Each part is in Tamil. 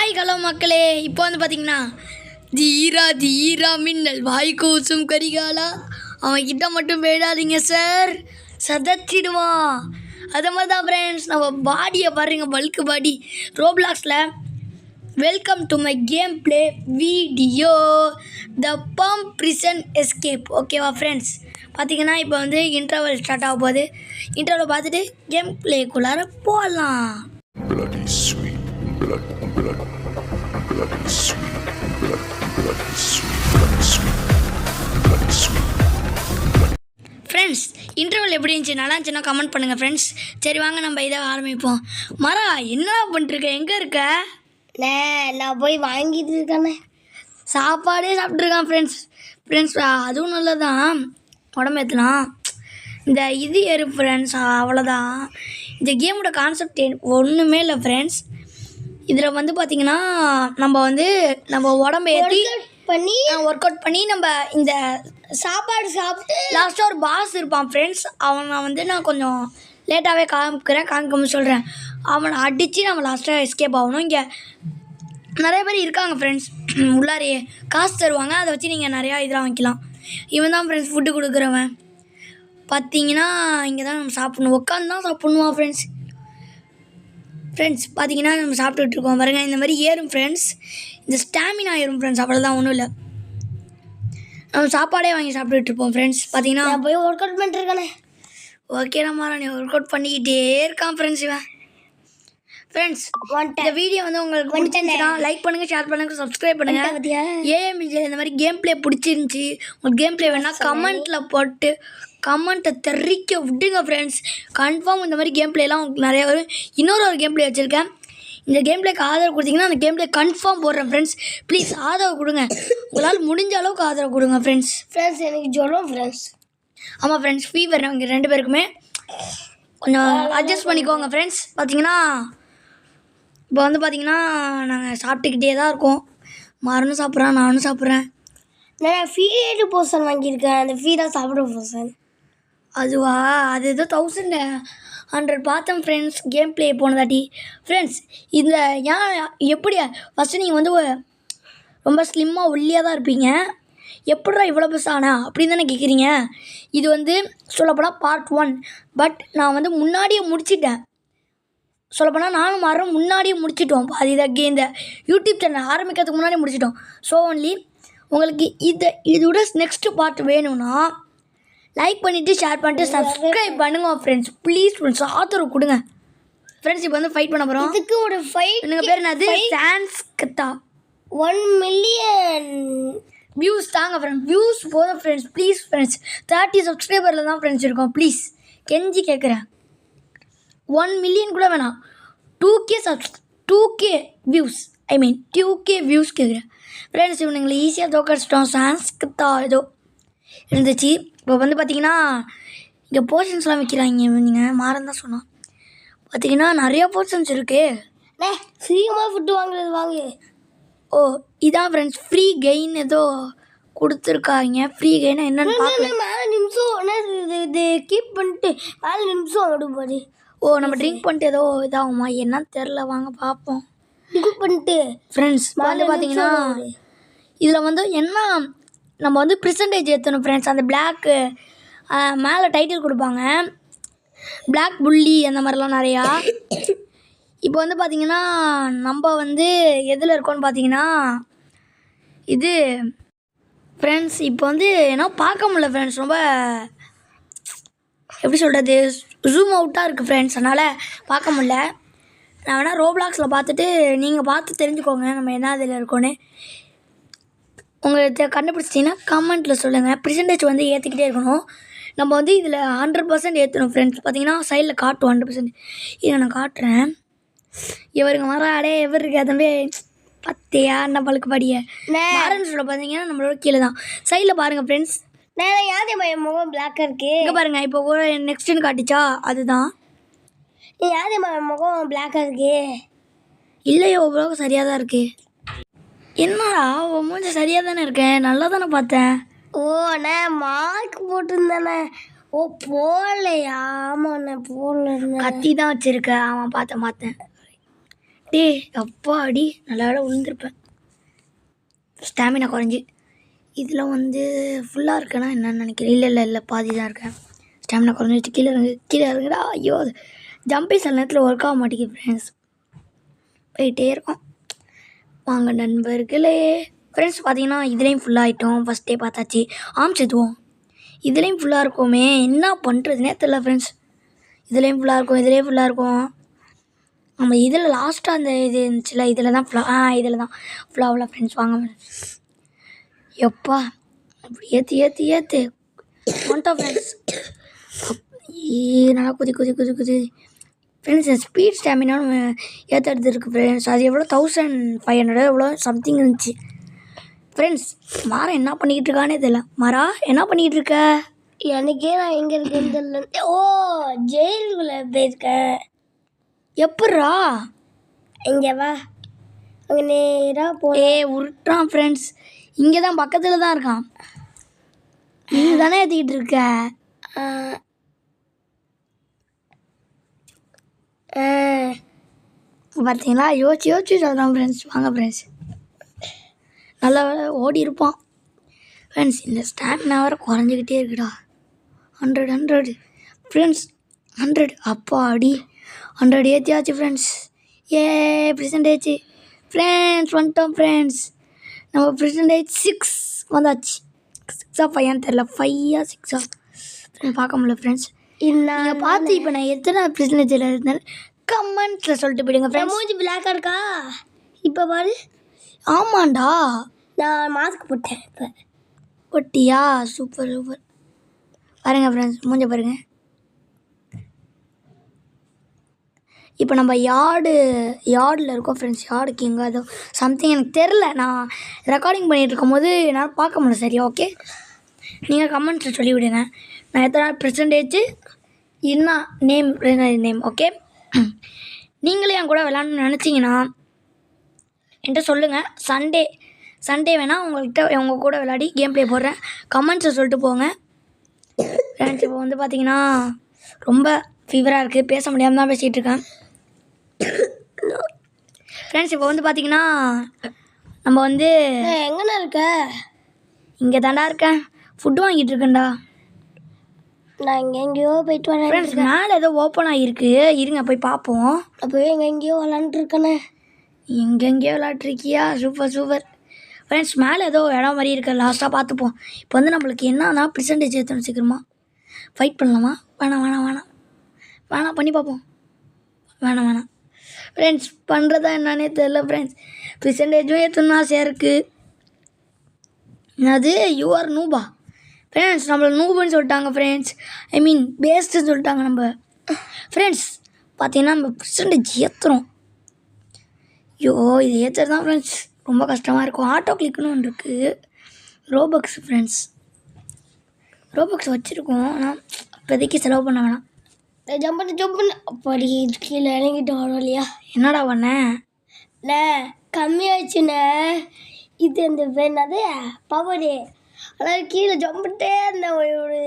ஹாய் ஹலோ மக்களே. இப்போ வந்து பார்த்தீங்கன்னா தீரா தீரா மின்னல் வாய் கூசும் கரிகாலா அவன் கிட்ட மட்டும் போயிடாதீங்க சார், சதச்சிடுவான். அதை மாதிரி தான் ஃப்ரெண்ட்ஸ், நம்ம பாடியை பாருங்க, பல்க்கு பாடி ரோப்ளாக்ஸில். Welcome to my gameplay video the bump prison escape. ஓகேவா ஃப்ரெண்ட்ஸ், பார்த்தீங்கன்னா இப்போ வந்து இன்டர்வல் ஸ்டார்ட் ஆக போகுது. இன்டர்வல் பார்த்துட்டு கேம் பிளேக்குள்ளார போகலாம். Bloody sweet, bloody sweet, bloody sweet, bloody sweet, bloody sweet. Friends, interval எப்படி இருந்துச்சு? நல்லா இருந்துச்சுன்னா கமெண்ட் பண்ணுங்கள் ஃப்ரெண்ட்ஸ். சரி வாங்க நம்ம இதை ஆரம்பிப்போம். மரா, என்ன பண்ணிட்டுருக்க? எங்கே இருக்க? நான் போய் வாங்கிட்டு இருக்கேண்ணே. சாப்பாடே சாப்பிட்ருக்கான் ஃப்ரெண்ட்ஸ். அதுவும் நல்லதான், உடம்பு ஏற்றலாம். இந்த இது ஏறு ஃப்ரெண்ட்ஸ், அவ்வளோதான். இந்த கேமோட கான்செப்ட் ஒன்றுமே இல்லை ஃப்ரெண்ட்ஸ். இதில் வந்து பார்த்திங்கன்னா நம்ம உடம்பு ஏற்றி ஒர்க் அவுட் பண்ணி நம்ம இந்த சாப்பாடு சாப்பிட்டு லாஸ்ட்டாக ஒரு பாஸ் இருப்பான் ஃப்ரெண்ட்ஸ். அவனை நான் கொஞ்சம் லேட்டாகவே காமிக்காமல் சொல்கிறேன். அவனை அடித்து நம்ம லாஸ்ட்டாக எஸ்கேப் ஆகணும். இங்கே நிறைய பேர் இருக்காங்க ஃப்ரெண்ட்ஸ், உள்ளாரையே காசு தருவாங்க, அதை வச்சு நீங்கள் நிறையா இதெல்லாம் வாங்கிக்கலாம். இவன் தான் ஃப்ரெண்ட்ஸ் ஃபுட்டு கொடுக்குறவன். பார்த்தீங்கன்னா இங்கே தான் நம்ம சாப்பிட்ணும், உட்காந்து தான் சாப்பிட்ணுமா ஃப்ரெண்ட்ஸ். பார்த்தீங்கன்னா நம்ம சாப்பிட்டுட்ருக்கோம் பாருங்கள். இந்த மாதிரி ஏறும் ஃப்ரெண்ட்ஸ், இந்த ஸ்டாமினா ஏறும் ஃப்ரெண்ட்ஸ், அவ்வளோதான், ஒன்றும் இல்லை. நம்ம சாப்பாடே வாங்கி சாப்பிட்டுட்ருப்போம் ஃப்ரெண்ட்ஸ். பார்த்தீங்கன்னா போய் ஒர்க் அவுட் பண்ணிட்டுருக்கானே. ஓகே நம்ம நீ ஒர்க் அவுட் பண்ணிக்கிட்டே இருக்கான் ஃப்ரெண்ட்ஸ் இவன். ஃப்ரெண்ட்ஸ், இந்த வீடியோ வந்து உங்களுக்கு பிடிச்சிருந்துச்சுன்னா லைக் பண்ணுங்கள், ஷேர் பண்ணுங்கள், சப்ஸ்கிரைப் பண்ணுங்கள். ஏஎம்ஜே இந்த மாதிரி கேம் பிளே பிடிச்சிருந்துச்சி, உங்களுக்கு கேம் பிளே வேணால் கமெண்ட்டில் போட்டு கமெண்ட்டை தெரிவிக்க விட்டுங்க ஃப்ரெண்ட்ஸ். கன்ஃபார்ம் இந்த மாதிரி கேம் பிளேலாம் உங்களுக்கு நிறையா வரும். ஒரு கேம் பிளே வச்சுருக்கேன். இந்த கேம் பிளேக்கு ஆதரவு கொடுத்தீங்கன்னா அந்த கேம் பிளே கன்ஃபார்ம் போடுறேன் ஃப்ரெண்ட்ஸ். ப்ளீஸ் ஆதரவு கொடுங்க, உங்களால் முடிஞ்ச அளவுக்கு ஆதரவு கொடுங்க ஃப்ரெண்ட்ஸ். எனக்கு ஜுரம் ஃப்ரெண்ட்ஸ். ஆமாம் ஃப்ரெண்ட்ஸ், ஃபீவர் அவங்க 2 பேருக்குமே. கொஞ்சம் அட்ஜஸ்ட் பண்ணிக்கோங்க ஃப்ரெண்ட்ஸ். பார்த்தீங்கன்னா இப்போ வந்து பார்த்திங்கன்னா நாங்கள் சாப்பிட்டுக்கிட்டே தான் இருக்கோம். மாறனும் சாப்பிட்றான், நானும் சாப்பிட்றேன். நான் ஃபீடு போர்ஷன் வாங்கியிருக்கேன், அந்த ஃபீடாக சாப்பிட்ற போர்ஷன். அதுவா? அது ஏதோ 1100 பார்த்தேன் ஃப்ரெண்ட்ஸ் கேம் பிளே போனதாட்டி. ஃப்ரெண்ட்ஸ், இதில் எப்படி ஃபஸ்ட்டு நீங்கள் வந்து ரொம்ப ஸ்லிம்மாக ஒல்லியாக தான் இருப்பீங்க, எப்படிடா இவ்வளோ பெருசானா அப்படின்னு தானே கேட்குறீங்க. இது வந்து சொல்லப்போனால் பார்ட் 1. பட் நான் வந்து முன்னாடியே முடிச்சிட்டேன். சொல்லப்போனால் நானும் மாறும் முன்னாடியே முடிச்சிட்டோம். அது இந்த யூடியூப் சேனல் ஆரம்பிக்கிறதுக்கு முன்னாடியே முடிச்சிட்டோம். ஸோ ஒன்லி உங்களுக்கு இதோட நெக்ஸ்ட்டு பார்ட் வேணும்னா லைக் பண்ணிவிட்டு ஷேர் பண்ணிட்டு சப்ஸ்கிரைப் பண்ணுங்க ஃப்ரெண்ட்ஸ். ப்ளீஸ் ஃப்ரெண்ட்ஸ், ஆதரவு கொடுங்க ஃப்ரெண்ட்ஸ். இப்போ வந்து ஃபைட் பண்ண போகிறோம். இதுக்கு ஒரு ஃபைட். எனக்கு பேர் என்னது? சான்ஸ்கிட்டா 1 மில்லியன் வியூஸ் தாங்க ஃப்ரெண்ட்ஸ். வியூஸ் போதும் ஃப்ரெண்ட்ஸ், ப்ளீஸ் ஃப்ரெண்ட்ஸ். 30 சப்ஸ்கிரைபரில் தான் ஃப்ரெண்ட்ஸ் இருக்கோம். ப்ளீஸ் கெஞ்சி கேட்குறேன், 1 மில்லியன் கூட வேணாம், 2K வியூஸ், 2K வியூஸ் கேட்குறேன் ஃப்ரெண்ட்ஸ். இவனுங்களை ஈஸியாக தோக்கடிச்சிட்டோம். சான்ஸ்கிட்டா ஏதோ இருந்துச்சு. இப்போ வந்து பார்த்தீங்கன்னா இங்கே போர்ஷன்ஸ்லாம் வைக்கிறாங்க. நீங்கள் மாறன் தான் சொன்னோம். பார்த்தீங்கன்னா நிறையா போர்ஷன்ஸ் இருக்குது. ஃப்ரீமாக ஃபுட்டு வாங்கு. ஓ, இதான் ஃப்ரெண்ட்ஸ் ஃப்ரீ கெயின் ஏதோ கொடுத்துருக்காங்க. ஃப்ரீ கெயின் என்னென்னு பார்க்கல. 4 நிமிஷம் இது கீப் பண்ணிட்டு 4 நிமிஷம் ஓடும்போது. ஓ, நம்ம ட்ரிங்க் பண்ணிட்டு ஏதோ இதாகுமா என்னன்னு தெரில, வாங்க பார்ப்போம். ட்ரிங்க் பண்ணிட்டு ஃப்ரெண்ட்ஸ் வந்து பார்த்தீங்கன்னா இதில் வந்து என்ன, நம்ம வந்து பெர்சன்டேஜ் ஏற்றணும் ஃப்ரெண்ட்ஸ். அந்த பிளாக்கு மேலே டைட்டில் கொடுப்பாங்க, பிளாக் புள்ளி அந்த மாதிரிலாம் நிறையா. இப்போ வந்து பார்த்திங்கன்னா நம்ம வந்து எதில் இருக்கோன்னு பார்த்தீங்கன்னா இது ஃப்ரெண்ட்ஸ். இப்போ வந்து என்ன பார்க்க முடியல ஃப்ரெண்ட்ஸ், ரொம்ப எப்படி சொல்கிறது, ஜூம் அவுட்டாக இருக்குது ஃப்ரெண்ட்ஸ், அதனால் பார்க்க முடில. நான் வேணால் ரோப்ளாக்ஸில் பார்த்துட்டு நீங்கள் பார்த்து தெரிஞ்சுக்கோங்க நம்ம என்ன இதில் இருக்கோன்னு. உங்களுக்கு கண்டுபிடிச்சிட்டிங்கன்னா கமெண்ட்டில் சொல்லுங்கள். பெர்சன்டேஜ் வந்து ஏற்றிக்கிட்டே இருக்கணும். நம்ம வந்து இதில் 100% ஏற்றணும் ஃப்ரெண்ட்ஸ். பார்த்தீங்கன்னா சைடில் காட்டும் 100%. இதை நான் காட்டுறேன். இவருங்க மாறாடே எவர் இருக்கு தம்பி, பத்தையா என்ன பழுக்கு படிய மாறன்னு சொல்ல பார்த்தீங்கன்னா நம்மளோட கீழே தான் சைடில் பாருங்கள் ஃப்ரெண்ட்ஸ். யார் என் முகம் பிளாக்காக இருக்கு இங்கே பாருங்கள். இப்போ கூட நெக்ஸ்ட்டுன்னு காட்டிச்சா, அதுதான். யார் என் முகம் பிளாக்காக இருக்கு? இல்லையோ, இவ்வளோ சரியாக தான் இருக்குது. என்னடா உன் மூஞ்சி சரியாக தானே இருக்கேன், நல்லா தானே பார்த்தேன். ஓ, நான் மார்க் போட்டிருந்தேண்ணே. ஓ, போடலையா? ஆமாண்ணே, போடல. கத்தி தான் வச்சுருக்க. ஆமாம், பார்த்தேன். டே அப்பா அடி நல்ல வேலை விழுந்திருப்பேன். ஸ்டாமினா குறைஞ்சி இதில் வந்து ஃபுல்லாக இருக்கேன்னா என்னன்னு நினைக்கிறேன். இல்லை பாதி தான் இருக்கேன். ஸ்டாமினா குறைஞ்சிட்டு கீழே இறங்குடா. ஐயோ ஜம்பி சில நேரத்தில் ஒர்க் ஆக மாட்டேங்குது ஃப்ரெண்ட்ஸ். போயிட்டே இருக்கோம். வாங்க நண்பர்களே. ஃப்ரெண்ட்ஸ் பார்த்தீங்கன்னா இதுலேயும் ஃபுல்லாகிட்டோம். ஃபஸ்ட்டே பார்த்தாச்சு. செத்துவோம். இதுலேயும் ஃபுல்லாக இருக்கோமே, என்ன பண்ணுறதுனே தெரியல ஃப்ரெண்ட்ஸ். இதுலேயும் ஃபுல்லாக இருக்கும். நம்ம இதில் லாஸ்ட்டாக அந்த இது இருந்துச்சுல, இதில் தான் இதில் தான் ஃபுல்லாகல ஃப்ரெண்ட்ஸ். வாங்க எப்பா அப்படி ஏற்று வந்துட்டோம் ஃப்ரெண்ட்ஸ். நல்லா குதி ஃப்ரெண்ட்ஸ். ஸ்பீட் ஸ்டாமினான்னு ஏற்றுறது இருக்குது ஃப்ரெண்ட்ஸ். அது எவ்வளோ 1500 எவ்வளோ சம்திங் இருந்துச்சு ஃப்ரெண்ட்ஸ். மாறா என்ன பண்ணிக்கிட்டு இருக்கானே தெரியல. மாறா என்ன பண்ணிக்கிட்டு இருக்க? எனக்கே நான் எங்கே இருக்கேன்னு தெரியல. ஓ ஜெயிலுக்குள்ளே போயிருக்கேன். எப்பட்றா? இங்கே வா, அங்கே நேராக போ. உருட்டான் ஃப்ரெண்ட்ஸ். இங்கே தான் பக்கத்தில் தான் இருக்கான். நீ தானே ஏற்றிக்கிட்டு இருக்க. பார்த்தீங்களா? யோசிச்சு சொல்கிறான் ஃப்ரெண்ட்ஸ். வாங்க ஃப்ரெண்ட்ஸ். நல்லா ஓடி இருப்பான் ஃப்ரெண்ட்ஸ். இந்த ஸ்டாமினா வேறு குறைஞ்சிக்கிட்டே இருக்குடா. 100 ஃப்ரெண்ட்ஸ். 100 அப்பா அடி 100 ஏற்றியாச்சு ஃப்ரெண்ட்ஸ். பெர்சன்டேஜ் ஃப்ரெண்ட்ஸ் வந்துட்டோம் ஃப்ரெண்ட்ஸ். நம்ம பெர்சன்டேஜ் 6 வந்தாச்சு. 6 5 தெரில, 5 6 பார்க்க முடியல ஃப்ரெண்ட்ஸ். நீங்கள் பார்த்து இப்போ நான் எத்தனை பெர்சன்டேஜில் இருந்தாலும் கமெண்ட்ஸில் சொல்லிட்டு போயிடுங்க ஃப்ரெண்ட்ஸ். மூஞ்சி பிளாக்காக இருக்கா இப்போ பாரு. ஆமாண்டா, நான் மாஸ்க் போட்டேன் இப்போ. ஒட்டியா? சூப்பர் பாருங்கள் ஃப்ரெண்ட்ஸ், மூஞ்ச பாருங்கள். இப்போ நம்ம யார்டில் இருக்கோம் ஃப்ரெண்ட்ஸ். யார்டுக்கு எங்கே அதோ சம்திங் எனக்கு தெரில. நான் ரெக்கார்டிங் பண்ணிகிட்டு இருக்கும்போது என்னால் பார்க்க முடியல. சரியா? ஓகே, நீங்கள் கமெண்ட்ஸில் சொல்லிவிடுங்க நான் எத்தனை பெர்சன்டேஜ் என்ன நேம். ஓகே, நீங்களே என் கூட விளாட்ணுன்னு நினச்சிங்கன்னா என்கிட்ட சொல்லுங்கள். சண்டே வேணால் உங்கள் கூட விளையாடி கேம் ப்ளே போடுறேன். கமெண்ட்ஸை சொல்லிட்டு போங்க ஃப்ரெண்ட்ஸ். இப்போ வந்து பார்த்தீங்கன்னா ரொம்ப ஃபீவராக இருக்குது, பேச முடியாமல் தான் பேசிகிட்டு இருக்கேன் ஃப்ரெண்ட்ஸ். இப்போ வந்து பார்த்தீங்கன்னா நம்ம வந்து எங்கண்ணா இருக்க? இங்கே தாண்டா இருக்கேன். ஃபுட்டு வாங்கிட்டு இருக்கேன்டா. நான் எங்கெங்கேயோ போயிட்டு வரேன் ஃப்ரெண்ட்ஸ். மேலே ஏதோ ஓப்பன் ஆகிருக்கு, இருங்க போய் பார்ப்போம். அப்போவே எங்கெங்கேயோ விளாண்டுருக்கேண்ணே. எங்கெங்கேயோ விளாட்ருக்கியா? Super friends. மேலே ஏதோ இடம் மாதிரி இருக்கு, லாஸ்ட்டாக பார்த்துப்போம். இப்போ வந்து நம்மளுக்கு என்னன்னா பெர்சன்டேஜ் ஏற்றணும். சீக்கிரமா ஃபைட் பண்ணலாமா? வேணாம் பண்ணி பார்ப்போம். வேணாம் ஃப்ரெண்ட்ஸ். பண்ணுறதா என்னன்னே தெரில ஃப்ரெண்ட்ஸ். பெர்சன்டேஜும் ஏற்றணும் ஆசையாக இருக்குது. அது யூஆர் நூபா ஃப்ரெண்ட்ஸ். நம்மளை நூபுன்னு சொல்லிட்டாங்க ஃப்ரெண்ட்ஸ். ஐ மீன் பேஸ்ட்டுன்னு சொல்லிட்டாங்க நம்ம ஃப்ரெண்ட்ஸ். பார்த்தீங்கன்னா நம்ம பெர்சன்டேஜ் ஏற்றுறோம். ஐயோ இது ஏற்றுறது தான் ஃப்ரெண்ட்ஸ் ரொம்ப கஷ்டமாக இருக்கும். ஆட்டோ கிளிக்னு ஒன்று இருக்குது. Robux friends. ரோபக்ஸ் வச்சுருக்கோம், ஆனால் இப்போதைக்கு செலவு பண்ண வேணாம். ஜம்ப் பண்ணு அப்படி கீழே இறங்கிட்டு வரோம் இல்லையா? என்னடா பண்ண? கம்மியாச்சுண்ணே. இது இந்த என்னது பவரு. அதாவது கீழே ஜம்ப் பண்ணிட்டே இருந்தேன். ஒரு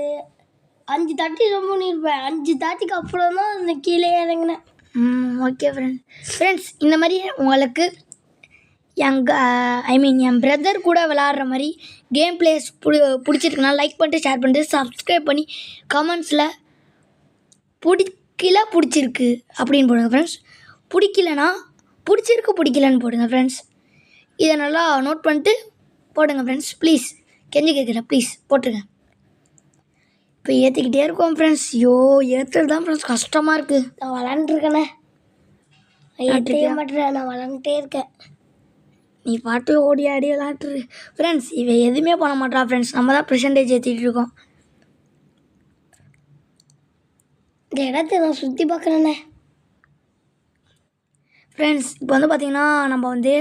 5 தாட்டி ஜம்ப் பண்ணியிருப்பேன். 5 தாட்டிக்கு அப்புறம் தான் இந்த கீழே இறங்கினேன். Okay friends. இந்த மாதிரி உங்களுக்கு என் பிரதர் கூட விளாட்ற மாதிரி கேம் பிளேஸ் பிடிச்சிருக்குன்னா லைக் பண்ணிட்டு ஷேர் பண்ணிட்டு சப்ஸ்கிரைப் பண்ணி கமெண்ட்ஸில் பிடிச்சிருக்கு அப்படின்னு போடுங்க ஃப்ரெண்ட்ஸ். பிடிக்கலனா பிடிக்கலன்னு போடுங்க ஃப்ரெண்ட்ஸ். இதை நல்லா நோட் பண்ணிட்டு போடுங்க ஃப்ரெண்ட்ஸ். ப்ளீஸ் கெஞ்சி கேட்குறேன், ப்ளீஸ் போட்டுருங்க. இப்போ ஏற்றிக்கிட்டே இருக்கோம் ஃப்ரெண்ட்ஸ். ஏற்றுறது தான் ஃப்ரெண்ட்ஸ் கஷ்டமாக இருக்குது. நான் விளாண்டுருக்கேண்ணே. ஏற்றவே மாட்டேன், நான் விளாண்டுட்டே இருக்கேன். நீ பாட்டு ஓடி ஆடி விளாட்டுரு ஃப்ரெண்ட்ஸ். இவன் எதுவுமே பண்ண மாட்டா ஃப்ரெண்ட்ஸ். நம்ம தான் பெர்சன்டேஜ் ஏற்றிட்டு இருக்கோம். இந்த இடத்த நான் சுற்றி பார்க்குறேண்ணே ஃப்ரெண்ட்ஸ். இப்போ வந்து பார்த்திங்கன்னா நம்ம வந்து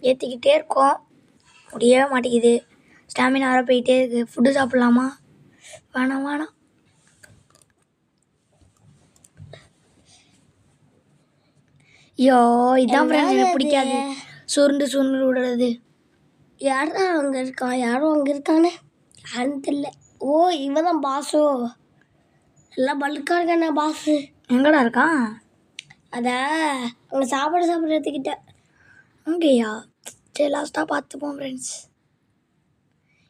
ஏற்றிக்கிட்டே இருக்கோம், முடியவே மாட்டேங்குது. ஸ்டாமினா வர போயிட்டே இருக்குது. ஃபுட்டு சாப்பிட்லாமா? வேணாம். இதான் ஃப்ரெண்ட்ஸ் எனக்கு பிடிக்காது, சுருண்டு விடுறது. யாரும் அங்கே இருக்கானே யாருன்னு தெரியல. ஓ இவன் தான் பாஸோ? எல்லாம் பல்காக இருக்கானே பாஸு. எங்கடா இருக்கான்? அதான் அவங்க சாப்பிட்றதுக்கிட்ட. அங்கேயா? சரி லாஸ்ட்டாக பார்த்துப்போம் ஃப்ரெண்ட்ஸ்.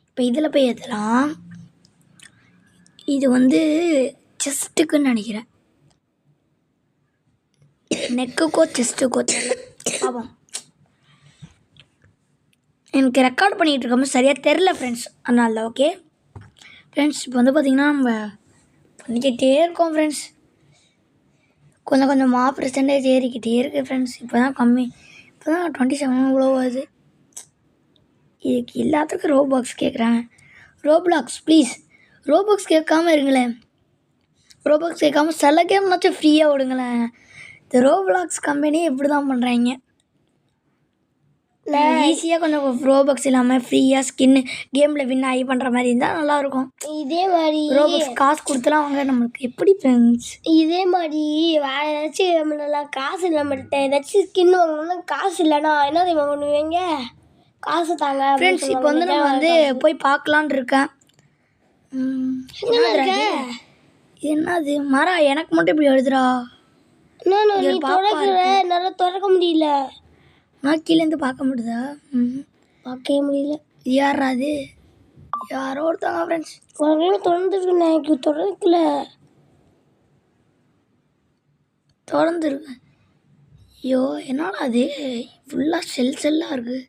இப்போ இதில் போய் ஏற்றலாம். இது வந்து செஸ்ட்டுக்குன்னு நினைக்கிறேன். நெக்குக்கோ செஸ்ட்டுக்கோ தெரியல. பாப்போம். எனக்கு ரெக்கார்ட் பண்ணிகிட்டு இருக்கோம் சரியாக தெரில ஃப்ரெண்ட்ஸ். அதனால ஓகே ஃப்ரெண்ட்ஸ். இப்போ வந்து பார்த்திங்கன்னா நம்ம பண்ணிக்கிட்டே இருக்கோம் ஃப்ரெண்ட்ஸ். கொஞ்சம் கொஞ்சமாக பெர்சன்டேஜ் ஏறிக்கிட்டே இருக்குது ஃப்ரெண்ட்ஸ். இப்போ தான் கம்மி. இப்போ தான் 27 இவ்வளோ வருது. இதுக்கு எல்லாத்துக்கும் ரோபாக்ஸ் கேட்குறாங்க. ரோப்ளாக்ஸ் ப்ளீஸ் ரோபாக்ஸ் கேட்காம இருங்களேன். ரோபாக்ஸ் கேட்காம சில கேம்னாச்சும் ஃப்ரீயாக விடுங்களேன். இந்த ரோப்ளாக்ஸ் கம்பெனி இப்படி தான் பண்ணுறாங்க. ஈஸியாக கொஞ்சம் ரோபாக்ஸ் இல்லாமல் ஃப்ரீயாக ஸ்கின்னு கேமில் வின் ஆகி பண்ணுற மாதிரி இருந்தால் நல்லாயிருக்கும். இதே மாதிரி ரோபாக்ஸ் காசு கொடுத்துலாம் வாங்க நம்மளுக்கு எப்படி ஃப்ரெண்ட்ஸ். இதே மாதிரி வேறு ஏதாச்சும் நல்லா காசு இல்லை நம்மள்கிட்ட ஏதாச்சும் ஸ்கின் வாங்கணும்னா காசு இல்லைன்னா என்ன தெரியுமா பண்ணுவீங்க? காசு தாங்க ஃப்ரெண்ட்ஸ். இப்போ வந்து நம்ம வந்து போய் பார்க்கலான் இருக்கேன். என்னது மரா எனக்கு மட்டும் இப்படி எழுதுறா? இன்னும் நீ திறக்கிற என்னால் திறக்க முடியல. நான் கீழேருந்து பார்க்க முடியுதா? பார்க்கவே முடியல. யாரா அது? யாரோ ஒருத்தாங்க ஃப்ரெண்ட்ஸ். திறந்துருக்கு. எனக்கு திறக்கல. திறந்துருக்கு. ஐயோ என்னடா அது ஃபுல்லாக செல்லாக இருக்குது.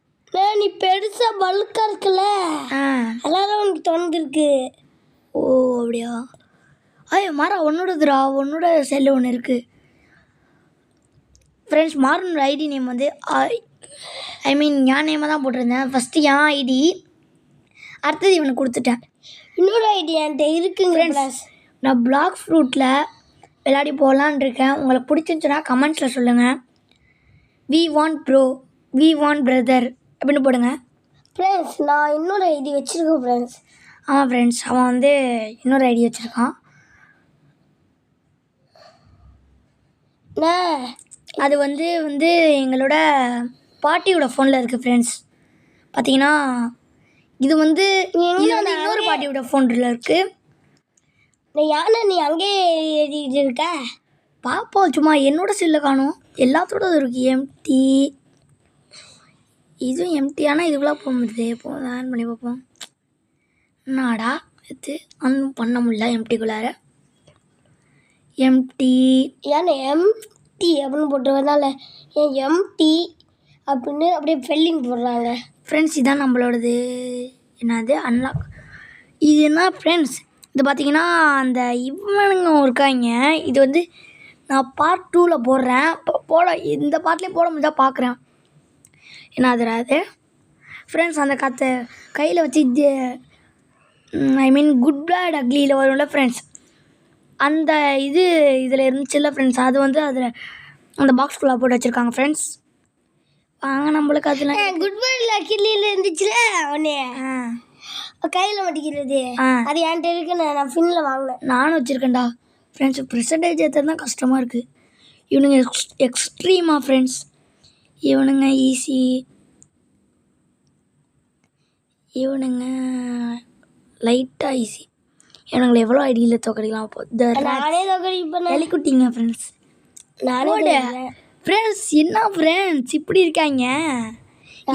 நீ பெருசாக பல்காக இருக்குல்ல எல்லாரும் உனக்கு திறந்துருக்கு. ஓ அப்படியா? ஐயோ மாறா உன்னோடதுரா. உன்னோட செல்லு ஒன்று இருக்குது ஃப்ரெண்ட்ஸ். மாறனோட ஐடி நேம் வந்து ஐ மீன் என் நேமாக தான் போட்டிருந்தேன். ஃபஸ்ட்டு என் ஐடி, அடுத்தது இவனுக்கு கொடுத்துட்டேன். இன்னொரு ஐடி என்கிட்ட இருக்குங்க ஃப்ரெண்ட்ஸ். நான் பிளாக் ஃப்ரூட்டில் விளையாடி போகலான் இருக்கேன். உங்களுக்கு பிடிச்சிருந்துச்சுன்னா கமெண்ட்ஸில் சொல்லுங்கள். We want bro, we want brother அப்படின்னு போடுங்க ஃப்ரெண்ட்ஸ். நான் இன்னொரு ஐடி வச்சுருக்கேன் ஃப்ரெண்ட்ஸ். ஆமாம் ஃப்ரெண்ட்ஸ். அவன் வந்து இன்னொரு ஐடி வச்சுருக்கான். அது வந்து எங்களோட பாட்டியோட ஃபோனில் இருக்குது ஃப்ரெண்ட்ஸ். பார்த்தீங்கன்னா இது வந்து இன்னொரு பாட்டியோட ஃபோனில் இருக்குது. நீ அங்கேயே எழுதிட்டு இருக்க? பார்ப்போம். சும்மா என்னோட செல்லை காணும். எல்லாத்தோட இருக்குது எம்டி. இதுவும் எம்டி. ஆனால் இதுக்குள்ளே போக முடியுது. ஆன் பண்ணி பார்ப்போம். என்னடா இது ஆன் பண்ண முடியல எம்டிக்குள்ளார. எம்டி ஏன்னா எம்டி அப்படின்னு போட்டுருக்கனால ஏன் எம்டி அப்படின்னு அப்படியே ஃபெல்லிங் போடுறாங்க ஃப்ரெண்ட்ஸ். இதான் நம்மளோடது. என்னது அன்லாக். இது என்ன ஃப்ரெண்ட்ஸ், இது பார்த்தீங்கன்னா அந்த இவனுங்க இருக்காங்க. இது வந்து நான் பார்ட் 2ல் போடுறேன். இந்த பார்ட்லேயும் போட முடிஞ்சா பார்க்குறேன். என்ன அது ஃப்ரெண்ட்ஸ். அந்த கையில் வச்சு இது ஐ மீன் குட் பேட் அக்லியில் வரும்ல ஃப்ரெண்ட்ஸ். அந்த இதில் இருந்துச்சுல்ல ஃப்ரெண்ட்ஸ். அது வந்து அதில் அந்த பாக்ஸ்குள்ளே போட்டு வச்சுருக்காங்க ஃப்ரெண்ட்ஸ். வாங்க நம்மளுக்கு அதில் குட் பேட் அக்லியில் இருந்துச்சுல அவனே கையில் மாட்டிக்கிறது. அது என்கிட்ட இருக்கு. நான் ஃபின்னில் வாங்கினேன். நானும் வச்சுருக்கேன்டா ஃப்ரெண்ட்ஸ். ப்ரெசன்டேஜ் ஏற்றது தான் கஷ்டமாக இருக்குது. இவனுங்க எக்ஸ்ட்ரீமாக ஃப்ரெண்ட்ஸ். இவனுங்க ஈஸி. இவனுங்க லைட்டாக ஈஸி. இவனுங்களை எவ்வளோ ஐடியில் தோக்கடிக்கலாம். நானே தோக்கடிப்பேன். எலிக்குட்டிங்க ஃப்ரெண்ட்ஸ். நானே ஃப்ரெண்ட்ஸ். என்ன ஃப்ரெண்ட்ஸ் இப்படி இருக்காங்க?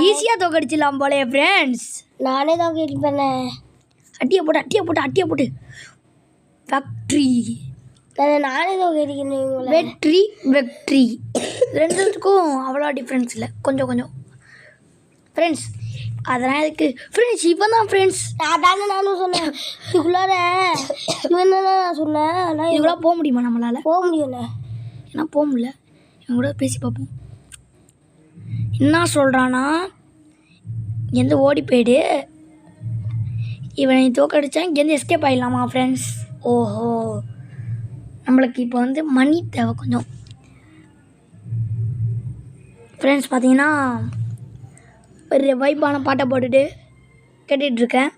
ஈஸியாக தோக்கடிச்சிடலாம் போலையே ஃப்ரெண்ட்ஸ். நானே தோக்கடிப்பேன். அட்டியை போட்டு ஃபேக்ட்ரி. நானே தோக்கடிக்கணும். வெற்றி ரெண்டுத்துக்கும் அவ்வளோ டிஃப்ரென்ஸ் இல்லை. கொஞ்சம் ஃப்ரெண்ட்ஸ். அதெல்லாம் இருக்குது ஃப்ரெண்ட்ஸ். இப்போ தான் ஃப்ரெண்ட்ஸ் நானும் சொன்னேன். இதுக்குள்ளார இவன் தான் நான் சொன்னேன். ஆனால் இதுக்குள்ளே போக முடியுமா நம்மளால்? போக முடியல. ஏன்னா போக முடியல. இவன் கூட பேசி பார்ப்போம். என்ன சொல்கிறான்னா இங்கேருந்து ஓடி போயிடு. இவனை தோக்கடிச்சா இங்கேருந்து எஸ்கேப் ஆகிடலாமா ஃப்ரெண்ட்ஸ்? ஓஹோ நம்மளுக்கு இப்போ வந்து மணி தேவை கொஞ்சம் ஃப்ரெண்ட்ஸ். பார்த்தீங்கன்னா ஒரு வைப்பான பாட்டை போட்டுட்டு கேட்டுட்ருக்கேன்.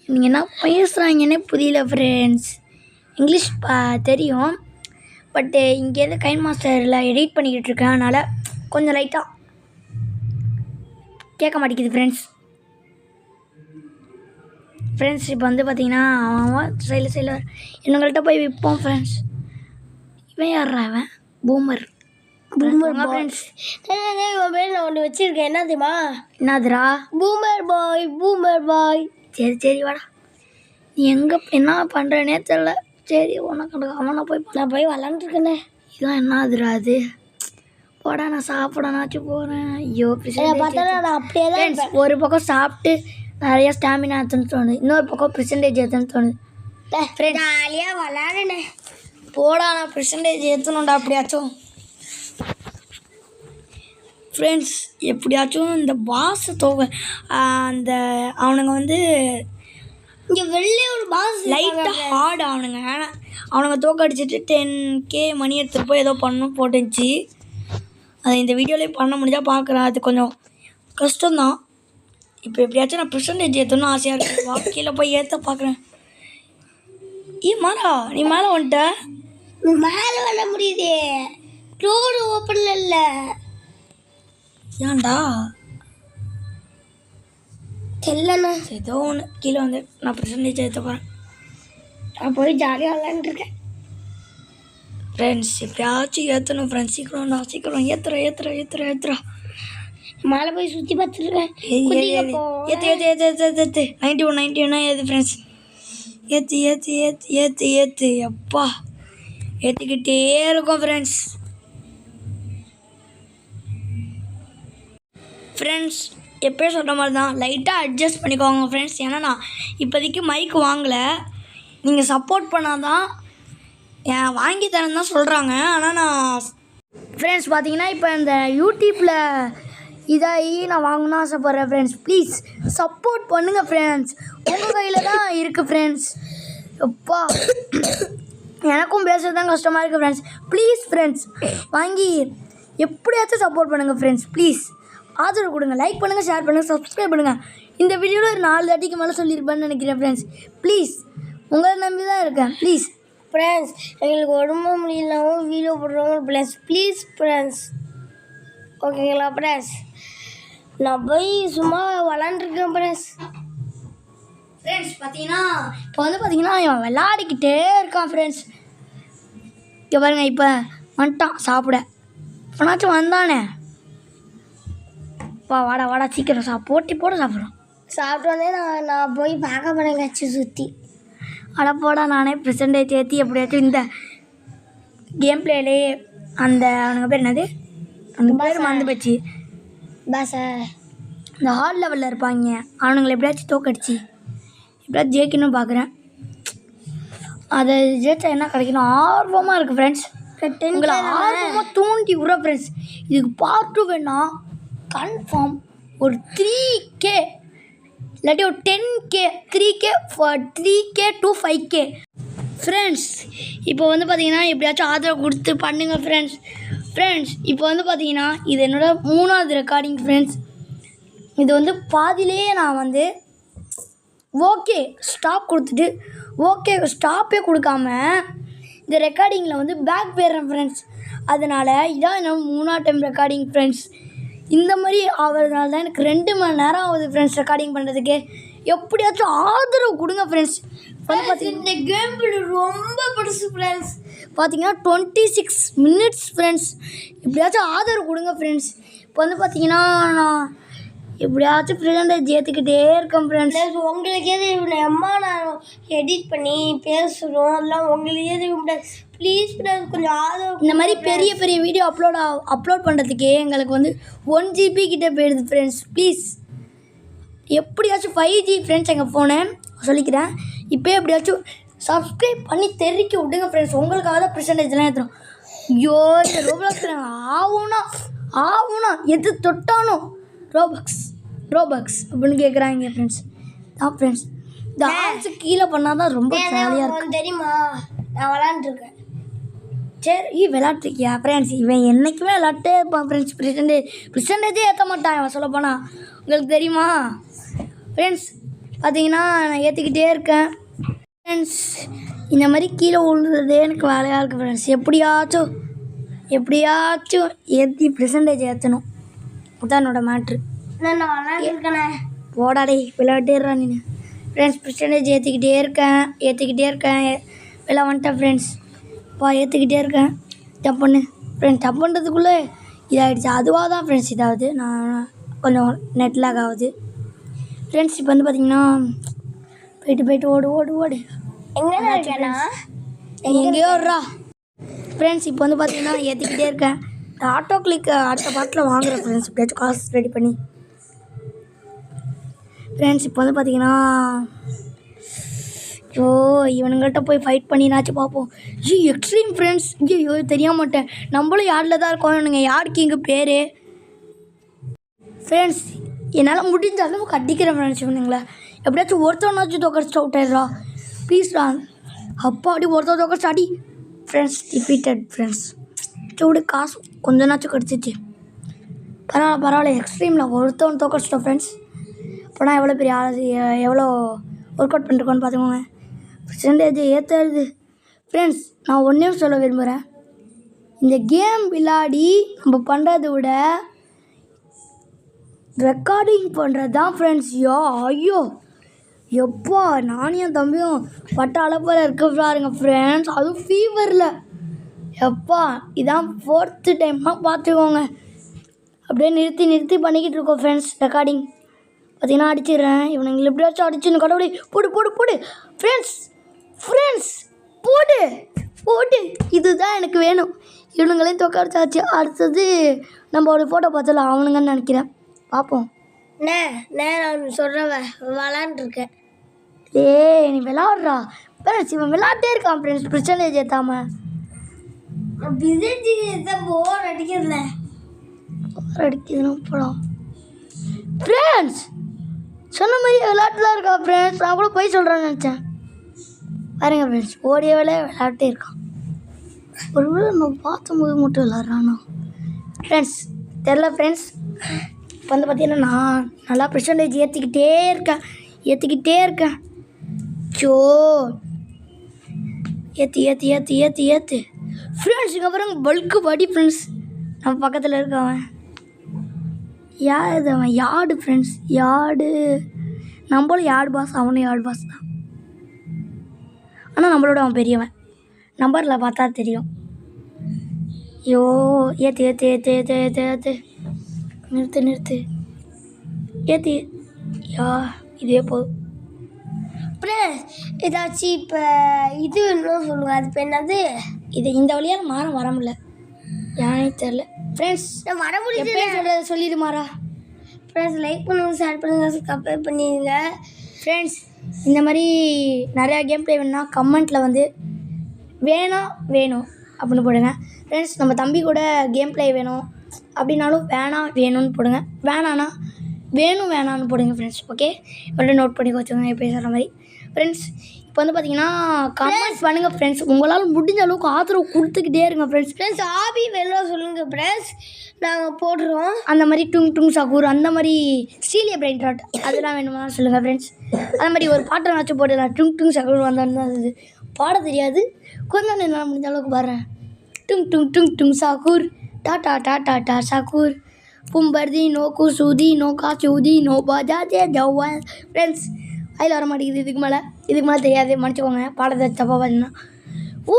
நீங்கள் என்ன பேசுகிறாங்கன்னே புரியல ஃப்ரெண்ட்ஸ். இங்கிலீஷ் தெரியும். பட்டு இங்கேருந்து கைன் மாஸ்டரில் எடிட் பண்ணிக்கிட்டு இருக்கேன். அதனால் கொஞ்சம் லைட்டாக கேட்க மாட்டேங்குது ஃப்ரெண்ட்ஸ். இப்போ வந்து பார்த்திங்கன்னா அவன் சைடில் இவங்கள்ட்ட போய் விற்போம் ஃப்ரெண்ட்ஸ். இவன் யாரா அவன் பூமர் ஃப்ரெண்ட்ஸ். இவன் பேர் நான் ஒன்று வச்சிருக்கேன். என்ன தெரியுமா? என்னதுரா? பூமர் பாய். சரி வாடா. நீ எங்கே என்ன பண்ணுறேனே தெரில. சரி உனக்கு அவனை நான் போய் விளாண்டுருக்கேனே. இதான் என்னதுரா அது? போடா நான் சாப்பிடனாச்சும் போகிறேன். ஐயோ பார்த்தா நான் அப்படியே தான் இருப்பேன். ஒரு பக்கம் சாப்பிட்டு நிறைய ஸ்டாமினா ஏற்றுன்னு தோணுது, இன்னொரு பக்கம் பெர்சன்டேஜ் ஏற்றுன்னு தோணுது. ஜாலியாக விளாடுனேன். போடா நான் பெர்சன்டேஜ் ஏற்றணும்டா அப்படியாச்சும். ஃப்ரெண்ட்ஸ் எப்படியாச்சும் இந்த பாஸை அந்த அவனுங்க வந்து இங்கே வெளியே ஒரு பாஸ் லைட்டாக ஹார்டு அவனுங்க தோக்கடிச்சிட்டு 10K மணி எடுத்துகிட்டு போய் ஏதோ பண்ணணும் போட்டுச்சு. அதை இந்த வீடியோலேயே பண்ண முடிஞ்சால் பார்க்குறேன். அது கொஞ்சம் கஷ்டம்தான். இப்போ எப்படியாச்சும் நான் பெர்சன்டேஜ் ஏற்றணும்னு ஆசையாக இருக்குது. வாழ்க்கையில் போய் ஏற்ற பார்க்குறேன். மாறா நீ மேலே வந்துட்ட. மேலே வர முடியுதே, ரோடு ஓப்பனில் இல்லை. ஏன்டா தெரியலண்ணா. ஏதோ ஒன்று கீழே வந்து நான் பெர்சன்டேஜ் ஏற்ற போகிறேன். நான் போய் ஜாலியாக விளாண்டுருக்கேன். ஃப்ரெண்ட்ஸ் எப்படியாச்சும் ஏற்றணும் ஃப்ரெண்ட்ஸ். சீக்கிரம் ஏற்றுறா. மேலே போய் சுற்றி பார்த்துருக்கேன். ஏற்று 91 ஏது ஃப்ரெண்ட்ஸ். ஏற்று எப்பா ஏற்றிக்கிட்டே இருக்கும் ஃப்ரெண்ட்ஸ். எப்போயும் சொல்கிற மாதிரி தான் லைட்டாக அட்ஜஸ்ட் பண்ணிக்கோங்க ஃப்ரெண்ட்ஸ். ஏன்னா நான் இப்போதைக்கு மைக் வாங்கலை. நீங்கள் சப்போர்ட் பண்ணால் தான் வாங்கி தரேன்னு தான் சொல்கிறாங்க. ஆனால் நான் ஃப்ரெண்ட்ஸ் பார்த்தீங்கன்னா இப்போ இந்த யூடியூப்பில் இதாகி நான் வாங்கணும்னு ஆசைப்பட்றேன் ஃப்ரெண்ட்ஸ். ப்ளீஸ் சப்போர்ட் பண்ணுங்கள் ஃப்ரெண்ட்ஸ். உங்கள் கையில் தான் இருக்குது ஃப்ரெண்ட்ஸ். எப்பா எனக்கும் பேசுகிறது தான் கஷ்டமாக இருக்குது ஃப்ரெண்ட்ஸ். ப்ளீஸ் ஃப்ரெண்ட்ஸ் வாங்கி எப்படியாச்சும் சப்போர்ட் பண்ணுங்கள் ஃப்ரெண்ட்ஸ். ப்ளீஸ் ஆதரவு கொடுங்க. லைக் பண்ணுங்கள், ஷேர் பண்ணுங்கள், சப்ஸ்கிரைப் பண்ணுங்கள். இந்த வீடியோவில் ஒரு 4 தாட்டிக்கு மேலே சொல்லியிருப்பேன்னு நினைக்கிறேன் ஃப்ரெண்ட்ஸ். ப்ளீஸ் உங்களை நம்பி தான் இருக்கேன். ப்ளீஸ் ஃப்ரெண்ட்ஸ் எங்களுக்கு உடம்பு முடியலவும் வீடியோ போடுறவங்க ப்ளீஸ் ஃப்ரெண்ட்ஸ். ஓகேங்களா ஃப்ரெண்ட்ஸ்? நான் போய் சும்மா விளாண்டுருக்கேன் ஃப்ரெண்ட்ஸ் பார்த்தீங்கன்னா இப்போ வந்து பார்த்தீங்கன்னா இவன் விளாடிக்கிட்டே இருக்கான் ஃப்ரெண்ட்ஸ். இங்கே பாருங்கள் இப்போ வந்துட்டான் சாப்பிட. இப்போனாச்சும் வந்தானே. வாடா சீக்கிரம் போட்டி போட சாப்பிட்றோம். சாப்பிட்டோன்னே நான் போய் பார்க்க போனேன் கட்சி சுற்றி. போடா நானே பெர்சன்டேஜ் ஏற்றி எப்படியாச்சும் இந்த கேம் பிளேலே அந்த அவனுங்க பேர் என்னது, அந்த பேர் மறந்து போச்சு. பாஸா இந்த ஹார்ட் லெவலில் இருப்பாங்க அவனுங்களை எப்படியாச்சும் தோக்கடிச்சு எப்படியாச்சும் ஜெயிக்கணும்னு பார்க்குறேன். அதை ஜெயிச்சா என்ன கிடைக்கணும் ஆர்வமாக இருக்குது ஃப்ரெண்ட்ஸ். உங்களை ஆர்வமாக தூண்டி விட்ற ஃப்ரெண்ட்ஸ். இதுக்கு பார்ட் 2 வேணா கன்ஃபார்ம் ஒரு 3K இல்லாட்டி ஒரு 10K 3K to 5K friends. இப்போ வந்து பார்த்தீங்கன்னா எப்படியாச்சும் ஆதரவு கொடுத்து பண்ணுங்கள் ஃப்ரெண்ட்ஸ். இப்போ வந்து பார்த்தீங்கன்னா இது என்னோடய 3வது ரெக்கார்டிங் ஃப்ரெண்ட்ஸ். இது வந்து பாதியிலேயே நான் வந்து ஓகே ஸ்டாப் கொடுத்துட்டு ஓகே ஸ்டாப்பே கொடுக்காம இந்த ரெக்கார்டிங்கில் வந்து பேக் போயிடுறேன் ஃப்ரெண்ட்ஸ். அதனால் இதான் என்னோட 3ஆவது டைம் ரெக்கார்டிங் ஃப்ரெண்ட்ஸ். இந்த மாதிரி ஆகிறதுனால தான் எனக்கு 2 மணி நேரம் ஆகுது ஃப்ரெண்ட்ஸ் ரெக்கார்டிங் பண்ணுறதுக்கு. எப்படியாச்சும் ஆதரவு கொடுங்க ஃப்ரெண்ட்ஸ். வந்து பார்த்தீங்கன்னா இந்த கேம் ரொம்ப பெருசு ஃப்ரெண்ட்ஸ். பார்த்தீங்கன்னா 26 minutes ஃப்ரெண்ட்ஸ். எப்படியாச்சும் ஆதரவு கொடுங்க ஃப்ரெண்ட்ஸ். இப்போ வந்து பார்த்தீங்கன்னா நான் எப்படியாச்சும் பெர்சன்டேஜ் ஏற்றிக்கிட்டே இருக்கேன் ஃப்ரெண்ட்ஸ். உங்களுக்கு எது அம்மா நான் எடிட் பண்ணி பேசுகிறோம் அதெல்லாம் உங்களுக்கு எது ப்ளீஸ் ஃப்ரெண்ட்ஸ் கொஞ்சம் ஆதரவு. இந்த மாதிரி பெரிய வீடியோ அப்லோட் பண்ணுறதுக்கே எங்களுக்கு வந்து 1 GB கிட்டே போயிடுது ஃப்ரெண்ட்ஸ். ப்ளீஸ் எப்படியாச்சும் 5G ஃப்ரெண்ட்ஸ் எங்கள் ஃபோனை சொல்லிக்கிறேன். இப்போ எப்படியாச்சும் சப்ஸ்கிரைப் பண்ணி தெரிவிக்க விடுங்க ஃப்ரெண்ட்ஸ். உங்களுக்காக தான் பெர்சன்டேஜ்லாம் ஏற்றுறோம். ஐயோ இந்த ரோப்ளாக்ஸ் ஆகும்னா எது தொட்டானோ ரோபக்ஸ் அப்படின்னு கேட்குறாங்க ஃப்ரெண்ட்ஸ். ஃப்ரெண்ட்ஸ் இந்த ஆன்ஸு கீழே பண்ணால் தான் ரொம்ப ஜாலியாக இருக்கும். தெரியுமா நான் விளாண்டுருக்கேன். சரி விளாட்ருக்கியா ஃப்ரெண்ட்ஸ்? இவன் என்றைக்குமே விளாட்டே இருப்பான் ஃப்ரெண்ட்ஸ். பெர்சன்டேஜே ஏற்ற மாட்டான் இவன் சொல்லப்போனால். உங்களுக்கு தெரியுமா ஃப்ரெண்ட்ஸ்? பார்த்தீங்கன்னா நான் ஏற்றிக்கிட்டே இருக்கேன் ஃப்ரெண்ட்ஸ். இந்த மாதிரி கீழே விழுறதே எனக்கு வேலையாக இருக்குது ஃப்ரெண்ட்ஸ். எப்படியாச்சும் ஏற்றி பெர்சன்டேஜ் ஏற்றணும். அதுதான் என்னோடய மேட்ரு. நான் விளாண்டுருக்கேனே. போடாடே விளையாட்டேறா நீ ஃப்ரெண்ட்ஸ். பெர்சன்டேஜ் ஏற்றிக்கிட்டே இருக்கேன். வெளில வந்துட்டேன் ஃப்ரெண்ட்ஸ். ஏற்றிக்கிட்டே இருக்கேன். ஜம்ப் பண்ணு ஃப்ரெண்ட்ஸ். ஜம்ப் பண்ணுறதுக்குள்ளே இதாகிடுச்சு. அதுவாக தான் ஃப்ரெண்ட்ஸ் இதாகுது. நான் கொஞ்சம் நெட் லாக் ஆகுது ஃப்ரெண்ட்ஸ். இப்போ வந்து பார்த்தீங்கன்னா போயிட்டு ஓடு ஓடு ஓடு. எங்கடா இருக்கேனா? எங்கேயோ விட்றா ஃப்ரெண்ட்ஸ். இப்போ வந்து பார்த்தீங்கன்னா ஏற்றிக்கிட்டே இருக்கேன். ஆட்டோ கிளிக் அடுத்த பாட்டில் வாங்குறேன் ஃப்ரெண்ட்ஸ், எப்படியாச்சும் காசு ரெடி பண்ணி ஃப்ரெண்ட்ஸ். இப்போ வந்து பார்த்தீங்கன்னா ஐயோ இவனுங்கள்ட்ட போய் ஃபைட் பண்ணினாச்சும் பார்ப்போம். ஐயோ எக்ஸ்ட்ரீம் ஃப்ரெண்ட்ஸ். ஐயோ தெரிய மாட்டேன். நம்மளும் யாரில் தான் இருக்கோம். எனக்கு யாருக்கு இங்கே பேர் ஃப்ரெண்ட்ஸ். என்னால் முடிஞ்ச அளவுக்கு அடிக்கிறேன் ஃப்ரெண்ட்ஸ். இவனுங்களா எப்படியாச்சும் ஒருத்தவனாச்சும் தோக்கடிச்சு அவுட் ஆயிடுறா ப்ளீஸ்டா. அப்பா அடி ஒருத்தர் தோக்கடிச்சு அடி ஃப்ரெண்ட்ஸ். Defeated friends. சூடு காசு கொஞ்சனாச்சும் கிடச்சிச்சு. பரவாயில்ல எக்ஸ்ட்ரீமில் ஒருத்தவன் தோக்கடிச்சிட்டோம் ஃப்ரெண்ட்ஸ். அப்போனா எவ்வளோ பெரிய ஆள், எவ்வளோ ஒர்க் அவுட் பண்ணிருக்கோன்னு பார்த்துக்கோங்க. பர்சன்டேஜ் ஏற்றுறது ஃப்ரெண்ட்ஸ். நான் ஒன்றே சொல்ல விரும்புகிறேன், இந்த கேம் விளையாடி நம்ம பண்ணுறத விட ரெக்கார்டிங் பண்ணுறது தான் ஃப்ரெண்ட்ஸ். ஐயோ எப்பா நானும் என் தம்பியும் பட்ட அளப்பில் இருக்க பாருங்க ஃப்ரெண்ட்ஸ். அதுவும் ஃபீவரில் எப்பா இதான் 4th டைம்லாம் பார்த்துக்கோங்க. அப்படியே நிறுத்தி பண்ணிக்கிட்டு இருக்கோம் ஃப்ரெண்ட்ஸ் ரெக்கார்டிங். பார்த்தீங்கன்னா அடிச்சிடுறேன். இவனுங்களை எப்படியாச்சும் அடிச்சுன்னு கடவுளே போடு ஃப்ரெண்ட்ஸ் போடு. இதுதான் எனக்கு வேணும். இவனுங்களையும் தோக்கடிச்சாச்சு. அடுத்தது நம்ம ஒரு ஃபோட்டோ பார்த்தலாம் அவனுங்கன்னு நினைக்கிறேன். பார்ப்போம். நான் சொல்கிறவ விளாண்டுருக்கேன். நீ விளாட்றா ஃப்ரெண்ட்ஸ். இவன் விளாட்டே இருக்கான் ஃப்ரெண்ட்ஸ் பர்சன்டேஜ் ஏற்றாமல். போர் அடிக்கிறதுல அடிக்குதுன்னு போகலாம் ஃப்ரெண்ட்ஸ். சொன்ன மாதிரி விளையாட்டுலாம் இருக்கா ஃப்ரெண்ட்ஸ். நான் கூட போய் சொல்கிறேன்னு நினச்சேன். பாருங்க ஃப்ரெண்ட்ஸ் ஓடிய விளையாட்டே இருக்கான். ஒரு வேளை நம்ம பார்க்கும்போது மட்டும் விளாட்றானா ஃப்ரெண்ட்ஸ் தெரில ஃப்ரெண்ட்ஸ். இப்போ வந்து பார்த்தீங்கன்னா நான் நல்லா பர்சன்டேஜ் ஏற்றிக்கிட்டே இருக்கேன். சோ ஏற்று ஃப்ரெண்ட்ஸ். இங்கே பாருங்க பல்க்கு பாடி ஃப்ரெண்ட்ஸ். நம்ம பக்கத்தில் இருக்கவன் யார் இது? அவன் யார்டு ஃப்ரெண்ட்ஸ். நம்மளும் யார்டு பாஸ், அவனும் யார்டு பாஸ் தான். ஆனால் நம்மளோட அவன் பெரியவன். நம்பரில் பார்த்தா தெரியும். ஐயோ ஏற்று நிறுத்து ஏற்றி இதே போதும். ஏதாச்சும் இப்போ இது இன்னும் சொல்லுங்கள். அது இப்போ என்னது? இந்த வழியால் மாற முடியல யானே தெரில ஃப்ரெண்ட்ஸ். நான் வர முடியுது சொல்கிறத சொல்லிடு மாறா ஃப்ரெண்ட்ஸ். லைக் பண்ணுங்கள், ஷேர் பண்ணுங்கள், சப்ஸ்கிரைப் பண்ணிடுங்க ஃப்ரெண்ட்ஸ். இந்த மாதிரி நிறையா கேம் ப்ளே வேணும்னா கமெண்ட்டில் வந்து வேணும் அப்படின்னு போடுங்க ஃப்ரெண்ட்ஸ். நம்ம தம்பி கூட கேம் ப்ளே வேணும் அப்படின்னாலும் வேணும்னு போடுங்க. வேணான்னு போடுங்க ஃப்ரெண்ட்ஸ். ஓகே இவ்வளோ நோட் பண்ணி வச்சுக்கோங்க இப்போ சொல்கிற மாதிரி ஃப்ரெண்ட்ஸ். இப்போ வந்து பார்த்தீங்கன்னா கமெண்ட்ஸ் பண்ணுங்கள் ஃப்ரெண்ட்ஸ். உங்களால் முடிஞ்ச அளவுக்கு ஆதரவு கொடுத்துக்கிட்டே இருங்க ஃப்ரெண்ட்ஸ். ஆபி வெளில சொல்லுங்கள் ஃப்ரெண்ட்ஸ், நாங்கள் போடுறோம். அந்த மாதிரி டுங் சகூர், அந்த மாதிரி ஸ்டீலிய பிரைன் ராட் அதெல்லாம் வேணுமா சொல்லுங்கள் ஃப்ரெண்ட்ஸ். அந்த மாதிரி ஒரு பாட்டை நாச்சும் போட்டு நான் டுங் சகூர் வந்தோன்னு அது பாட தெரியாது. கொஞ்சம் என்னால் முடிஞ்ச அளவுக்கு பாடுறேன். டுங் சகூர் டா சகூர் பும்பர்தி நோ குசூதி நோ காச்சூதி நோ பாஜாஜே ஜவ்வா ஃப்ரெண்ட்ஸ். அதில் வர மாட்டேங்குது. இதுக்கு மேலே தெரியாது, மன்னிச்சுக்கோங்க. பாடத்தை தப்பாக பார்த்தீங்கன்னா. ஓ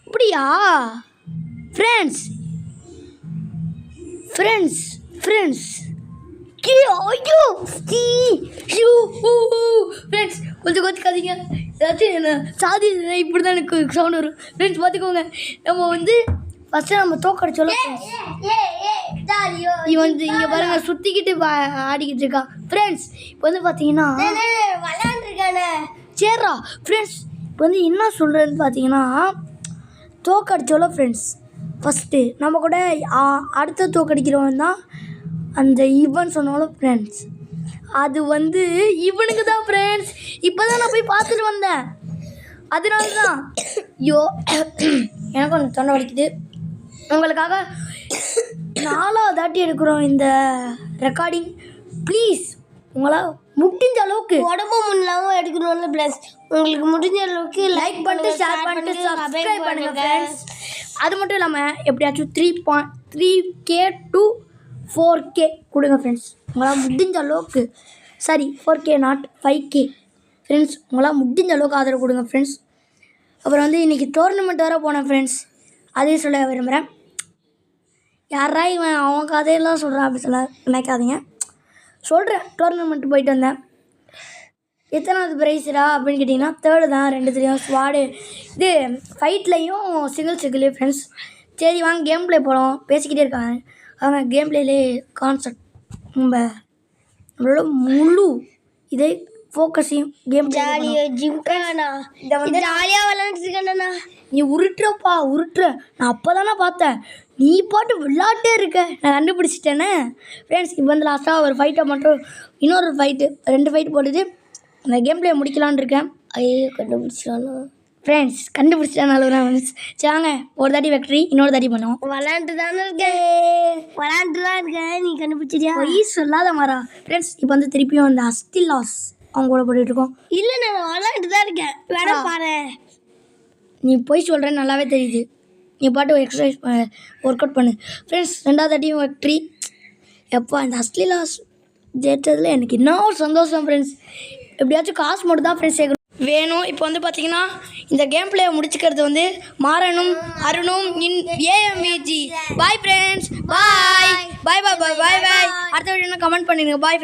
அப்படியா ஃப்ரெண்ட்ஸ் ஐயோ ஃப்ரெண்ட்ஸ் கொஞ்சம் கோச்சிக்காதீங்க. ஏதாச்சும் என்ன சாதி இப்படி தான் எனக்கு சவுண்ட் வரும் ஃப்ரெண்ட்ஸ். பார்த்துக்கோங்க. நம்ம வந்து ஃபஸ்ட்டு நம்ம தோக்கடிச்சோம். இவன் வந்து இங்கே பாருங்கள் சுற்றிக்கிட்டு ஆடிக்கிட்டு இருக்கான் ஃப்ரெண்ட்ஸ். இப்போ வந்து பார்த்தீங்கன்னா விளாண்டுருக்கானே சேர்றா ஃப்ரெண்ட்ஸ். இப்போ வந்து என்ன சொல்கிறேன்னு பார்த்தீங்கன்னா தோக்கடிச்சோல ஃப்ரெண்ட்ஸ். ஃபஸ்ட்டு நம்ம கூட அடுத்த தோக்கடிக்கிறவன் தான் அந்த இவன் சொன்னாலும் ஃப்ரெண்ட்ஸ். அது வந்து இவனுக்கு தான் ஃப்ரெண்ட்ஸ். இப்போ தான் நான் போய் பார்த்துட்டு வந்தேன். அதனால தான் ஐயோ எனக்கு ஒன்று தொண்டை வலிக்குது. உங்களுக்காக 4வது தாட்டி எடுக்கிறோம் இந்த ரெக்கார்டிங். ப்ளீஸ் உங்களால் முடிஞ்ச அளவுக்கு உடம்பு முன்னாவும் எடுக்கணும்ல ப்ளஸ் உங்களுக்கு முடிஞ்ச அளவுக்கு லைக் பண்ணிட்டு ஷேர் பண்ணிட்டு சப்ஸ்கிரைப் பண்ணுங்கள் ஃப்ரெண்ட்ஸ். அது மட்டும் இல்லாமல் எப்படியாச்சும் 3K to 4K கொடுங்க ஃப்ரெண்ட்ஸ். உங்களால் முடிஞ்ச அளவுக்கு 4K நாட் 5K ஃப்ரெண்ட்ஸ். உங்களால் முடிஞ்ச அளவுக்கு ஆதரவு கொடுங்க ஃப்ரெண்ட்ஸ். அப்புறம் வந்து இன்றைக்கி டோர்னமெண்ட் வேறு போனேன் ஃப்ரெண்ட்ஸ், அதையும் சொல்ல விரும்புகிறேன். யாரா இவன் அவன் கதையெல்லாம் சொல்கிறான் அப்படி சொல்ல நினைக்காதீங்க, சொல்கிறேன். டோர்னமெண்ட் போயிட்டு வந்தேன். எத்தனாவது ப்ரைஸரா அப்படின்னு கேட்டிங்கன்னா 3rd தான். 2 ஸ்வாடு இது ஃபைட்லேயும் சிங்கிள்ஸுக்குள்ளேயும் ஃப்ரெண்ட்ஸ். சரி வாங்க கேம் ப்ளே போகலாம். பேசிக்கிட்டே இருக்காங்க அவங்க. கேம் ப்ளேலே கான்செப்ட் நம்மளோட முழு இதே ஃபோக்கஸையும் கேம் ஜாலியாக ஜிம்கானா இதை வந்து ஜாலியாக விளாண்டுருக்கேண்ணா. நீ உருட்டுறப்பா உருட்டுற, நான் அப்போ தானே பார்த்தேன், நீ பாட்டு விளாட்டே இருக்க, நான் கண்டுபிடிச்சிட்டேனே ஃப்ரெண்ட்ஸ். இப்போ வந்து லாஸ்ட்டாக ஒரு ஃபைட்டை மட்டும் இன்னொரு ஃபைட்டு 2 ஃபைட் போட்டுட்டு அந்த கேம் ப்ளே முடிக்கலான்னு இருக்கேன். ஐயோ கண்டுபிடிச்சிடானா ஃப்ரெண்ட்ஸ், கண்டுபிடிச்சிட்டாலும் ஃப்ரெண்ட்ஸ். சரி வாங்க ஒரு தாட்டி வெக்ட்ரி, இன்னொரு தாட்டி பண்ணுவோம். விளாண்டு தானே இருக்கேன், விளாண்டு தான் இருக்கேன். நீ கண்டுபிடிச்சிட்டியா? பொய் சொல்லாத மாறா ஃப்ரெண்ட்ஸ். இப்போ வந்து திருப்பியும் அந்த அஸ்டிலாஸ் அவங்க கூட போட்டுட்ருக்கோம். இல்லை நான் விளாண்டு தான் இருக்கேன், வேணா பாரு. நீ பொய் சொல்கிறேன்னு நல்லாவே தெரியுது. நீ பாட்டு எக்ஸசைஸ் ஒர்க் அவுட் பண்ணு ஃப்ரெண்ட்ஸ். 2வது தாட்டியும் வெக்ட்ரி. எப்போ அந்த அஸ்டிலாஸ் ஜெயிச்சதில் எனக்கு இன்னும் ஒரு சந்தோஷம் ஃப்ரெண்ட்ஸ். எப்படியாச்சும் காசு மட்டும் தான் ஃப்ரெண்ட்ஸ் சேர்க்கணும் வேணும். இப்போ வந்து பார்த்தீங்கன்னா இந்த கேம் பிளேயை முடிச்சுக்கிறது வந்து மாறனும் அருணும் AMVG. பாய் ஃப்ரெண்ட்ஸ், பாய் பாய் பாய் பாய் பாய் பாய். அடுத்த வீடியோ கமெண்ட் பண்ணிடுங்க. பாய்.